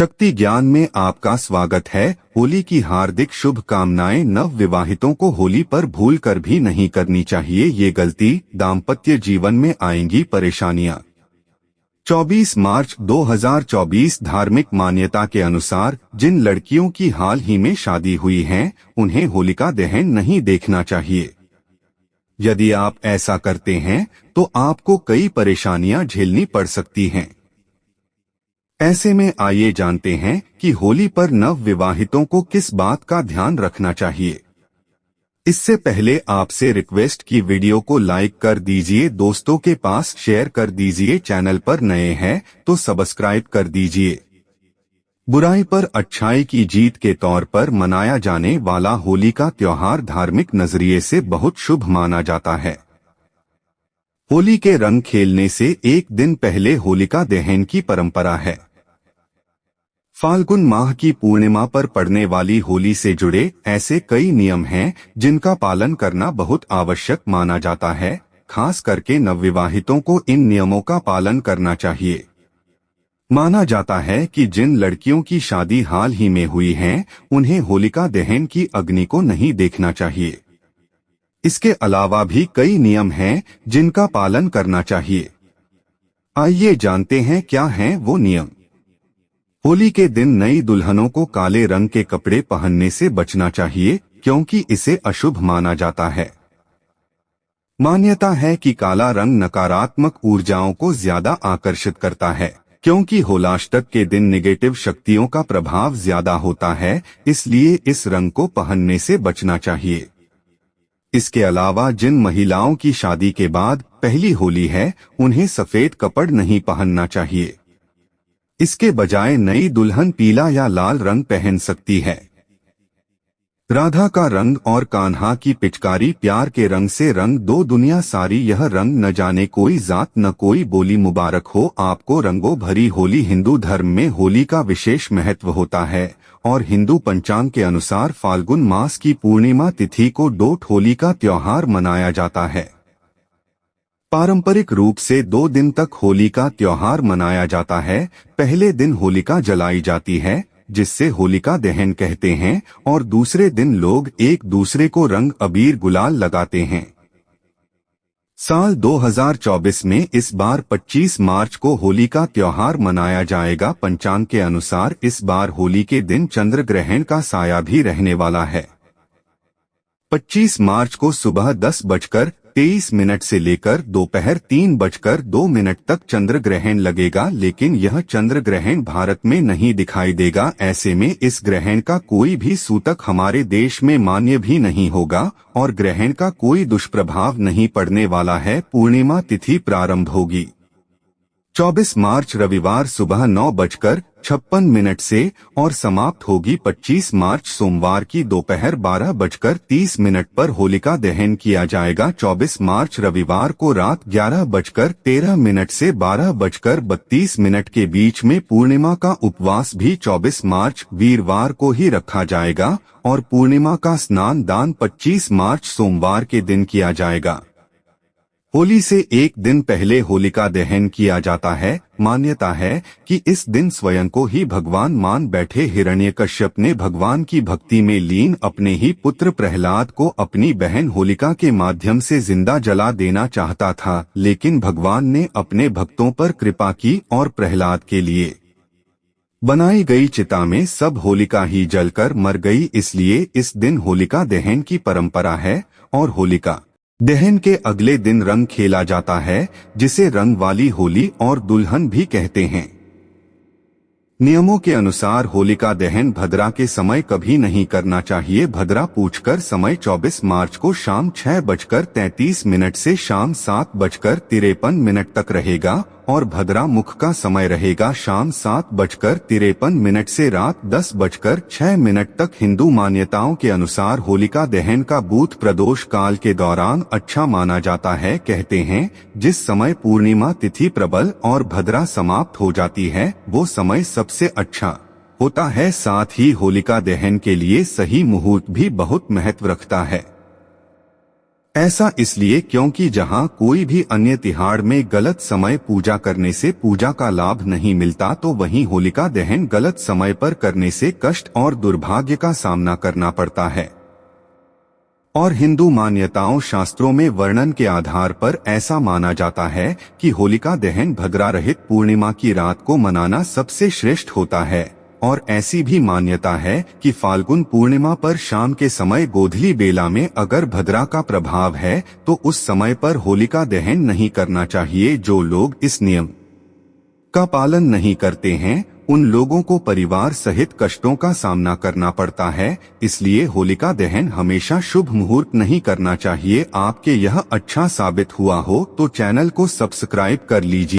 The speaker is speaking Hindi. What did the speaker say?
शक्ति ज्ञान में आपका स्वागत है। होली की हार्दिक शुभकामनाएं। नव विवाहितों को होली पर भूल कर भी नहीं करनी चाहिए ये गलती, दाम्पत्य जीवन में आएंगी परेशानियां। 24 मार्च 2024 धार्मिक मान्यता के अनुसार जिन लड़कियों की हाल ही में शादी हुई है उन्हें होलिका दहन नहीं देखना चाहिए। यदि आप ऐसा करते हैं तो आपको कई परेशानियां झेलनी पड़ सकती हैं। ऐसे में आइए जानते हैं कि होली पर नव विवाहितों को किस बात का ध्यान रखना चाहिए। इससे पहले आपसे रिक्वेस्ट की वीडियो को लाइक कर दीजिए, दोस्तों के पास शेयर कर दीजिए, चैनल पर नए हैं तो सब्सक्राइब कर दीजिए। बुराई पर अच्छाई की जीत के तौर पर मनाया जाने वाला होली का त्योहार धार्मिक नजरिए से बहुत शुभ माना जाता है। होली के रंग खेलने से एक दिन पहले होलिका दहन की परंपरा है। फाल्गुन माह की पूर्णिमा पर पड़ने वाली होली से जुड़े ऐसे कई नियम हैं जिनका पालन करना बहुत आवश्यक माना जाता है। खास करके नवविवाहितों को इन नियमों का पालन करना चाहिए। माना जाता है कि जिन लड़कियों की शादी हाल ही में हुई है उन्हें होलिका दहन की अग्नि को नहीं देखना चाहिए। इसके अलावा भी कई नियम हैं जिनका पालन करना चाहिए। आइए जानते हैं क्या हैं वो नियम। होली के दिन नई दुल्हनों को काले रंग के कपड़े पहनने से बचना चाहिए क्योंकि इसे अशुभ माना जाता है। मान्यता है कि काला रंग नकारात्मक ऊर्जाओं को ज्यादा आकर्षित करता है क्योंकि होलाष्टक के दिन नेगेटिव शक्तियों का प्रभाव ज्यादा होता है, इसलिए इस रंग को पहनने से बचना चाहिए। इसके अलावा जिन महिलाओं की शादी के बाद पहली होली है उन्हें सफेद कपड़ नहीं पहनना चाहिए। इसके बजाय नई दुल्हन पीला या लाल रंग पहन सकती है। राधा का रंग और कान्हा की पिचकारी प्यार के रंग से रंग दो दुनिया सारी यह रंग न जाने कोई जात न कोई बोली। मुबारक हो आपको रंगों भरी होली। हिंदू धर्म में होली का विशेष महत्व होता है और हिंदू पंचांग के अनुसार फाल्गुन मास की पूर्णिमा तिथि को डोट होली का त्योहार मनाया जाता है। पारंपरिक रूप से 2 दिन तक होली का त्योहार मनाया जाता है। पहले दिन होलिका जलाई जाती है जिससे होलिका दहन कहते हैं और दूसरे दिन लोग एक दूसरे को रंग अबीर गुलाल लगाते हैं। साल 2024 में इस बार 25 मार्च को होली का त्योहार मनाया जाएगा। पंचांग के अनुसार इस बार होली के दिन चंद्र ग्रहण का साया भी रहने वाला है। 25 मार्च को सुबह 10:23 से लेकर दोपहर 3:02 तक चंद्र ग्रहण लगेगा, लेकिन यह चंद्र ग्रहण भारत में नहीं दिखाई देगा। ऐसे में इस ग्रहण का कोई भी सूतक हमारे देश में मान्य भी नहीं होगा और ग्रहण का कोई दुष्प्रभाव नहीं पड़ने वाला है। पूर्णिमा तिथि प्रारंभ होगी 24 मार्च रविवार सुबह 9:56 से और समाप्त होगी 25 मार्च सोमवार की दोपहर 12:30 पर। होलिका दहन किया जाएगा 24 मार्च रविवार को रात 11:13 से 12:32 के बीच में। पूर्णिमा का उपवास भी 24 मार्च वीरवार को ही रखा जाएगा और पूर्णिमा का स्नान दान 25 मार्च सोमवार के दिन किया जाएगा। होली से एक दिन पहले होलिका दहन किया जाता है। मान्यता है कि इस दिन स्वयं को ही भगवान मान बैठे हिरण्यकश्यप ने भगवान की भक्ति में लीन अपने ही पुत्र प्रहलाद को अपनी बहन होलिका के माध्यम से जिंदा जला देना चाहता था, लेकिन भगवान ने अपने भक्तों पर कृपा की और प्रहलाद के लिए बनाई गई चिता में सब होलिका ही जलकर मर गई। इसलिए इस दिन होलिका दहन की परंपरा है और होलिका दहन के अगले दिन रंग खेला जाता है जिसे रंग वाली होली और दुल्हन भी कहते हैं। नियमों के अनुसार होलिका दहन भद्रा के समय कभी नहीं करना चाहिए। भद्रा पूछकर समय 24 मार्च को शाम 6:33 से शाम 7:53 तक रहेगा और भद्रा मुख का समय रहेगा शाम 7:53 से रात 10:06 तक। हिंदू मान्यताओं के अनुसार होलिका दहन का बूथ प्रदोष काल के दौरान अच्छा माना जाता है। कहते हैं जिस समय पूर्णिमा तिथि प्रबल और भद्रा समाप्त हो जाती है वो समय सबसे अच्छा होता है। साथ ही होलिका दहन के लिए सही मुहूर्त भी बहुत महत्व रखता है। ऐसा इसलिए क्योंकि जहां कोई भी अन्य तिहाड़ में गलत समय पूजा करने से पूजा का लाभ नहीं मिलता, तो वहीं होलिका दहन गलत समय पर करने से कष्ट और दुर्भाग्य का सामना करना पड़ता है। और हिंदू मान्यताओं शास्त्रों में वर्णन के आधार पर ऐसा माना जाता है कि होलिका दहन भद्रा रहित पूर्णिमा की रात को मनाना सबसे श्रेष्ठ होता है। और ऐसी भी मान्यता है कि फाल्गुन पूर्णिमा पर शाम के समय गोधली बेला में अगर भद्रा का प्रभाव है तो उस समय पर होलिका दहन नहीं करना चाहिए। जो लोग इस नियम का पालन नहीं करते हैं उन लोगों को परिवार सहित कष्टों का सामना करना पड़ता है। इसलिए होलिका दहन हमेशा शुभ मुहूर्त नहीं करना चाहिए। आपके यह अच्छा साबित हुआ हो तो चैनल को सब्सक्राइब कर लीजिए।